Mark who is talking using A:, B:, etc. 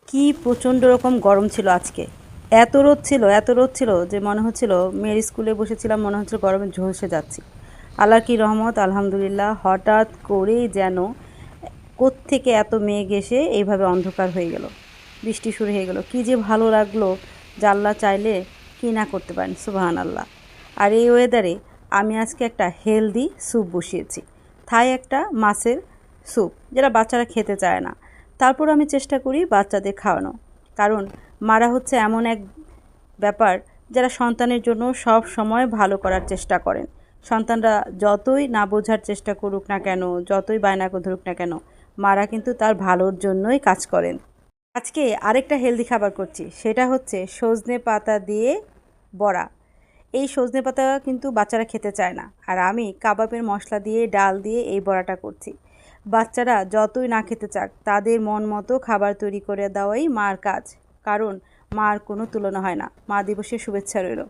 A: কি প্রচণ্ড রকম গরম ছিল আজকে। এত রোদ ছিল যে মনে হচ্ছিল মেয়ের স্কুলে বসেছিলাম, মনে হচ্ছিল গরমে ঝলসে যাচ্ছি। আল্লাহর কি রহমত, আলহামদুলিল্লাহ। হঠাৎ করেই যেন কোত্থেকে এত মেঘ এসে এইভাবে অন্ধকার হয়ে গেল, বৃষ্টি শুরু হয়ে গেল। কি যে ভালো লাগলো, যে আল্লাহ চাইলে কি না করতে পারেন, সুবহানাল্লাহ। আর এই ওয়েদারে আমি আজকে একটা হেলদি স্যুপ বসিয়েছি, থাই একটা মাছের স্যুপ, যেটা বাচ্চারা খেতে চায় না। তারপর আমি চেষ্টা করি বাচ্চাদের খাওয়ানো, কারণ মারা হচ্ছে এমন এক ব্যাপার যারা সন্তানের জন্য সব সময় ভালো করার চেষ্টা করেন। সন্তানরা যতই না বোঝার চেষ্টা করুক না কেন, যতই বায়না ধরুক না কেন, মারা কিন্তু তার ভালোর জন্যই কাজ করেন। আজকে আরেকটা হেলদি খাবার করছি, সেটা হচ্ছে সজনে পাতা দিয়ে বড়া। এই সজনে পাতা কিন্তু বাচ্চারা খেতে চায় না, আর আমি কাবাবের মশলা দিয়ে ডাল দিয়ে এই বড়াটা করছি। বাচ্চারা যতই না খেতে চাক, তাদের মন মতো খাবার তৈরি করে দেওয়াই মার কাজ, কারণ মার কোনো তুলনা হয় না। মা দিবসের শুভেচ্ছা রইল।